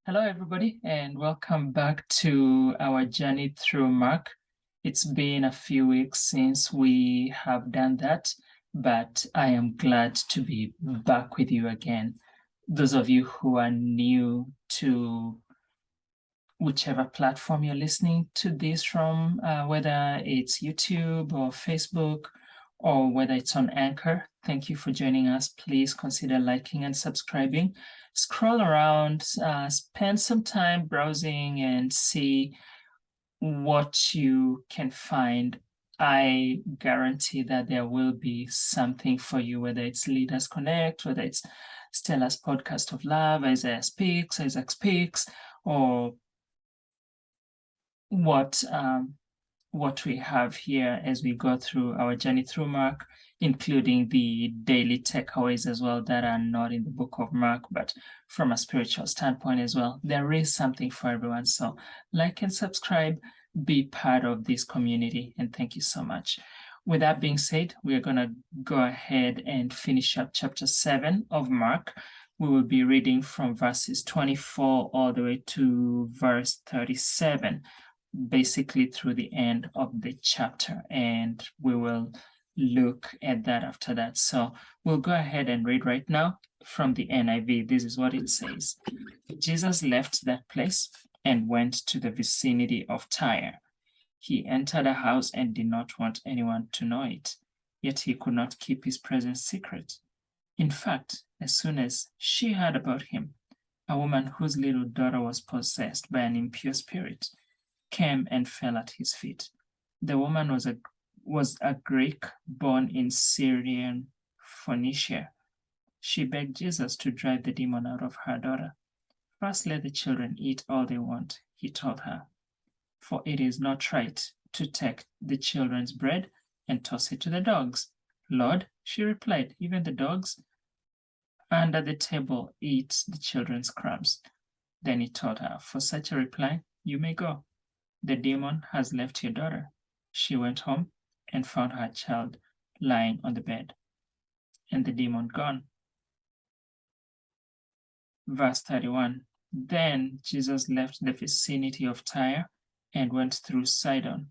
Hello, everybody, and welcome back to our journey through Mark. It's been a few weeks since we have done that, but I am glad to be back with you again. Those of you who are new to whichever platform you're listening to this from, whether it's YouTube or Facebook, or whether it's on Anchor, thank you for joining us. Please consider liking and subscribing. Scroll around, spend some time browsing and see what you can find. I guarantee that there will be something for you, whether it's Leaders Connect, whether it's Stella's Podcast of Love, Isaiah Speaks, Isaac Speaks, or what we have here as we go through our journey through Mark, including the daily takeaways as well that are not in the book of Mark, but from a spiritual standpoint as well. There is something for everyone. So like and subscribe, be part of this community, and thank you so much. With that being said, we are going to go ahead and finish up chapter 7 of Mark. We will be reading from verses 24 all the way to verse 37. Basically through the end of the chapter, and we will look at that after that. So we'll go ahead and read right now from the NIV. This is what it says. Jesus left that place and went to the vicinity of Tyre. He entered a house and did not want anyone to know it, yet he could not keep his presence secret. In fact, as soon as she heard about him, a woman whose little daughter was possessed by an impure spirit came and fell at his feet. The woman was a Greek born in Syrian Phoenicia. She begged Jesus to drive the demon out of her daughter. First, let the children eat all they want, he told her, for it is not right to take the children's bread and toss it to the dogs. Lord, she replied, even the dogs under the table eat the children's crumbs. Then he told her, for such a reply, you may go. The demon has left your daughter. She went home and found her child lying on the bed, and the demon gone. Verse 31. Then Jesus left the vicinity of Tyre and went through Sidon,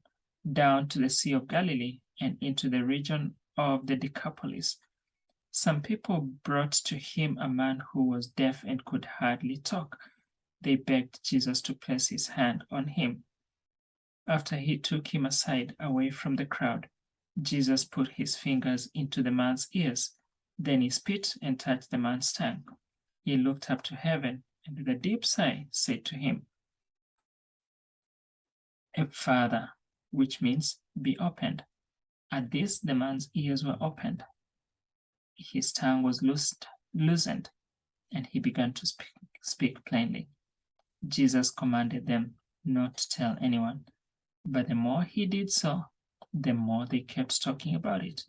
down to the Sea of Galilee and into the region of the Decapolis. Some people brought to him a man who was deaf and could hardly talk. They begged Jesus to place his hand on him. After he took him aside away from the crowd, Jesus put his fingers into the man's ears. Then he spit and touched the man's tongue. He looked up to heaven and with a deep sigh said to him, Father, which means be opened. At this, the man's ears were opened. His tongue was loosened, and he began to speak plainly. Jesus commanded them not to tell anyone. But the more he did so, the more they kept talking about it.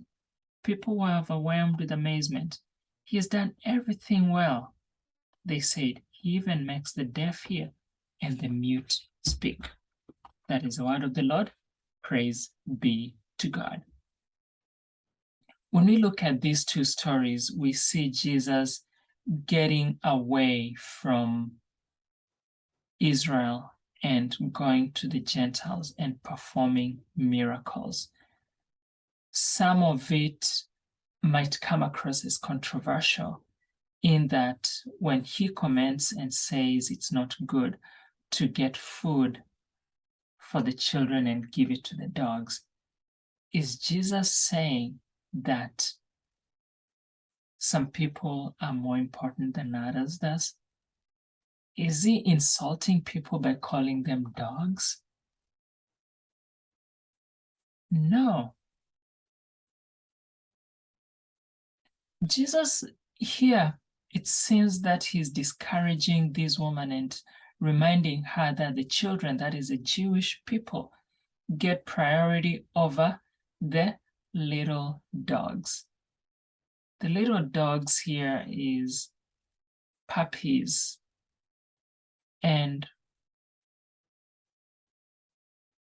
People were overwhelmed with amazement. He has done everything well. They said, he even makes the deaf hear and the mute speak. That is the word of the Lord. Praise be to God. When we look at these two stories, we see Jesus getting away from Israel and going to the Gentiles and performing miracles. Some of it might come across as controversial in that when he comments and says it's not good to get food for the children and give it to the dogs, is Jesus saying that some people are more important than others does? Is he insulting people by calling them dogs? No. Jesus here, it seems that he's discouraging this woman and reminding her that the children, that is the Jewish people, get priority over the little dogs. The little dogs here is puppies. And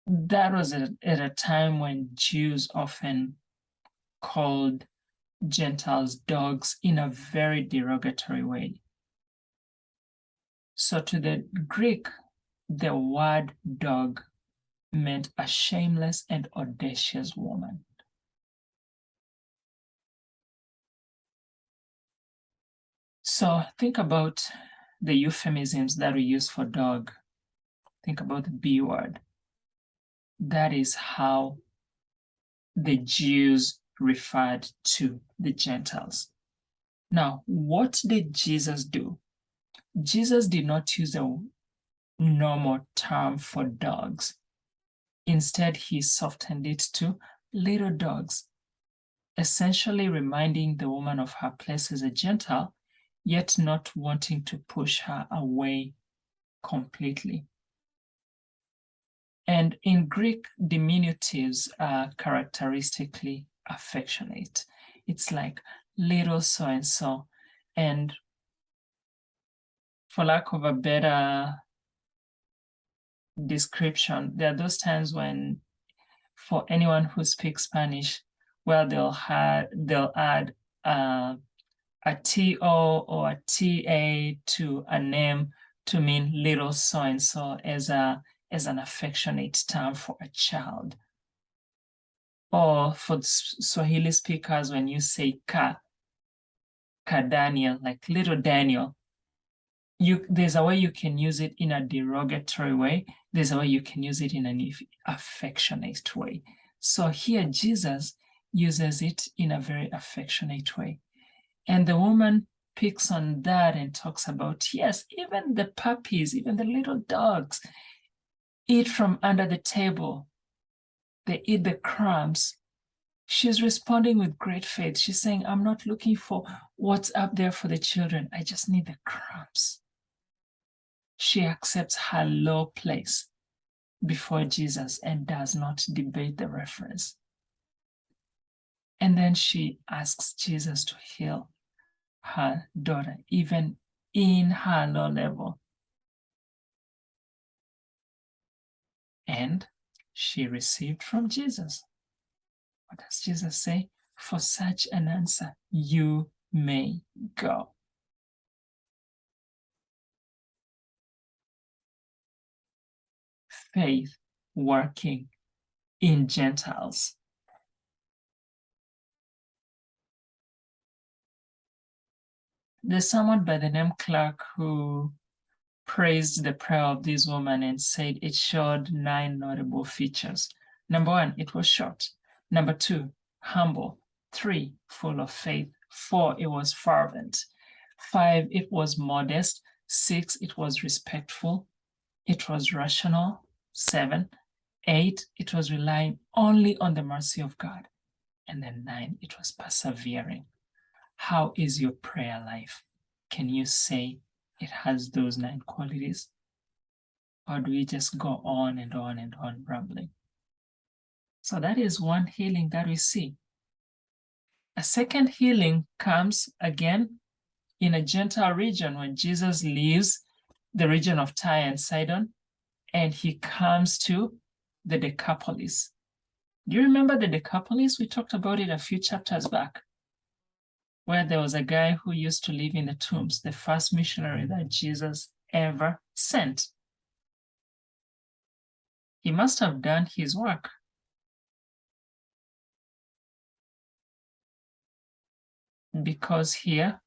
that was at a time when Jews often called Gentiles dogs in a very derogatory way. So to the Greek, the word dog meant a shameless and audacious woman. So think about the euphemisms that we use for dog. Think about the B word. That is how the Jews referred to the Gentiles. Now, what did Jesus do? Jesus did not use a normal term for dogs. Instead, he softened it to little dogs, essentially reminding the woman of her place as a Gentile, yet not wanting to push her away completely. And in Greek, diminutives are characteristically affectionate. It's like little so-and-so. And for lack of a better description, there are those times when, for anyone who speaks Spanish, well, they'll add a TO or a TA to a name to mean little so-and-so as an affectionate term for a child. Or for Swahili speakers, when you say ka Daniel, like little Daniel, there's a way you can use it in a derogatory way. There's a way you can use it in an affectionate way. So here Jesus uses it in a very affectionate way. And the woman picks on that and talks about, yes, even the puppies, even the little dogs eat from under the table. They eat the crumbs. She's responding with great faith. She's saying, I'm not looking for what's up there for the children. I just need the crumbs. She accepts her low place before Jesus and does not debate the reference. And then she asks Jesus to heal her daughter, even in her low level. And she received from Jesus. What does Jesus say? For such an answer, you may go. Faith working in Gentiles. There's someone by the name Clark who praised the prayer of this woman and said it showed 9 notable features. Number 1, it was short. Number 2, humble. 3, full of faith. 4, it was fervent. 5, it was modest. 6, it was respectful. It was rational. 7, 8, it was relying only on the mercy of God. And then 9, it was persevering. How is your prayer life? Can you say it has those 9 qualities? Or do we just go on and on and on rambling? So that is one healing that we see. A second healing comes again in a Gentile region when Jesus leaves the region of Tyre and Sidon and he comes to the Decapolis. Do you remember the Decapolis? We talked about it a few chapters back, where there was a guy who used to live in the tombs, the first missionary that Jesus ever sent. He must have done his work. Because here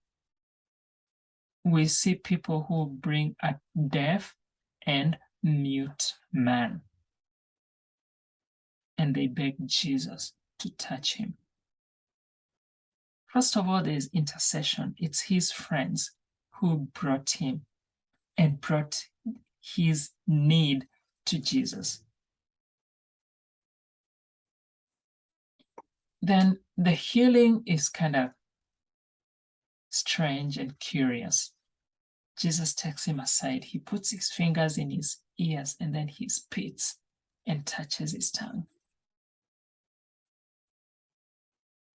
we see people who bring a deaf and mute man. And they beg Jesus to touch him. First of all, there's intercession. It's his friends who brought him and brought his need to Jesus. Then the healing is kind of strange and curious. Jesus takes him aside. He puts his fingers in his ears and then he spits and touches his tongue.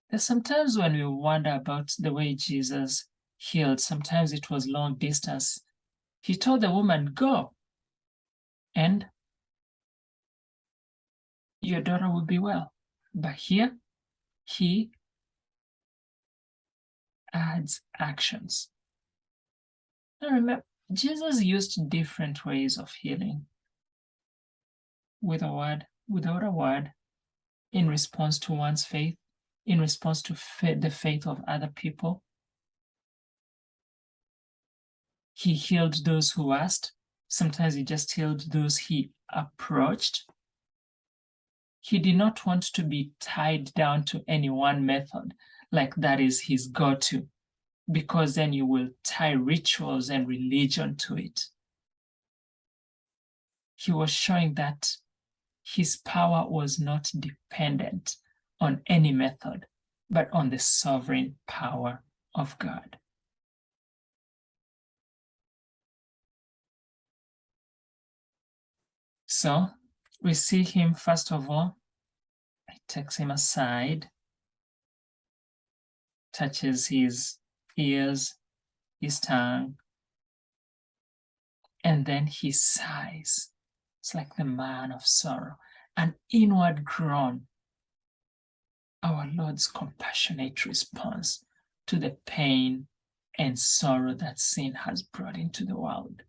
There's sometimes when we wonder about the way Jesus healed, sometimes it was long distance. He told the woman, go, and your daughter will be well. But here, he adds actions. Now Jesus used different ways of healing. With a word, without a word, in response to one's faith, in response to the faith of other people. He healed those who asked. Sometimes he just healed those he approached. He did not want to be tied down to any one method, like that is his go-to, because then you will tie rituals and religion to it. He was showing that his power was not dependent on any method, but on the sovereign power of God. So we see him, first of all, he takes him aside, touches his ears, his tongue, and then he sighs. It's like the man of sorrow, an inward groan. Our Lord's compassionate response to the pain and sorrow that sin has brought into the world.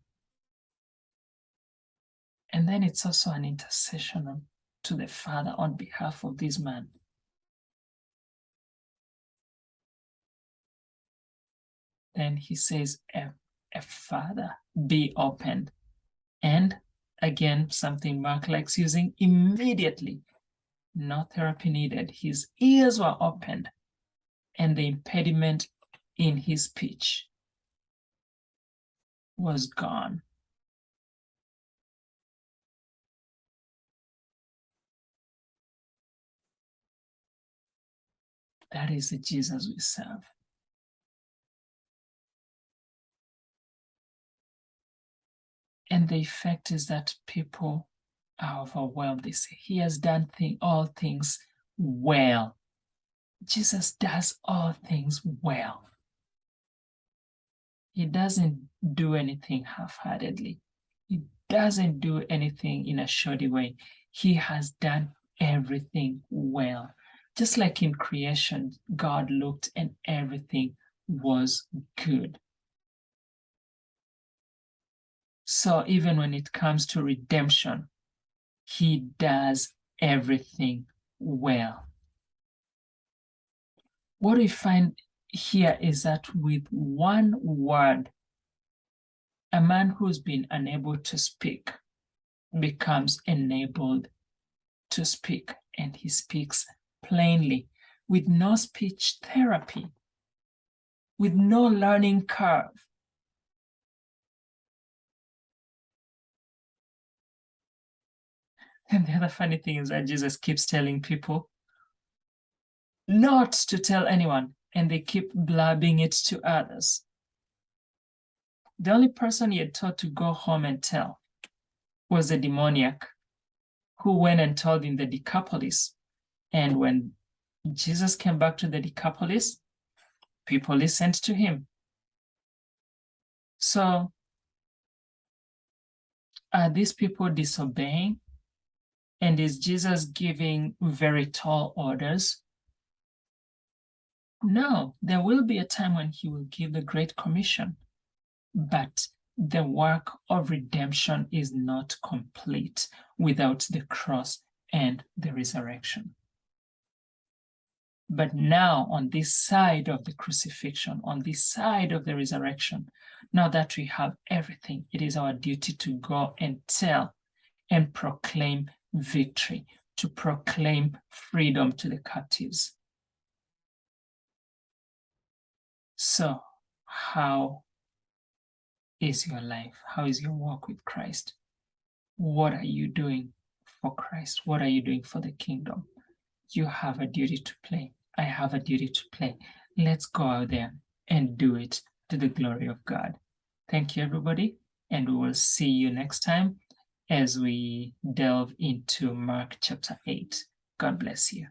And then it's also an intercession to the Father on behalf of this man. Then he says, a Father, be opened. And again, something Mark likes using, immediately, no therapy needed. His ears were opened, and the impediment in his speech was gone. That is the Jesus we serve. And the effect is that people are overwhelmed. They say, he has done all things well. Jesus does all things well. He doesn't do anything half-heartedly. He doesn't do anything in a shoddy way. He has done everything well. Just like in creation, God looked and everything was good. So even when it comes to redemption, he does everything well. What we find here is that with one word, a man who's been unable to speak becomes enabled to speak, and he speaks plainly, with no speech therapy, with no learning curve. And the other funny thing is that Jesus keeps telling people not to tell anyone, and they keep blabbing it to others. The only person he had taught to go home and tell was the demoniac, who went and told in the Decapolis. And when Jesus came back to the Decapolis, people listened to him. So are these people disobeying? And is Jesus giving very tall orders? No, there will be a time when he will give the Great Commission, but the work of redemption is not complete without the cross and the resurrection. But now, on this side of the crucifixion, on this side of the resurrection, now that we have everything, it is our duty to go and tell and proclaim victory, to proclaim freedom to the captives. So, how is your life? How is your walk with Christ? What are you doing for Christ? What are you doing for the kingdom? You have a duty to play. I have a duty to play. Let's go out there and do it to the glory of God. Thank you, everybody, and we will see you next time as we delve into Mark chapter 8. God bless you.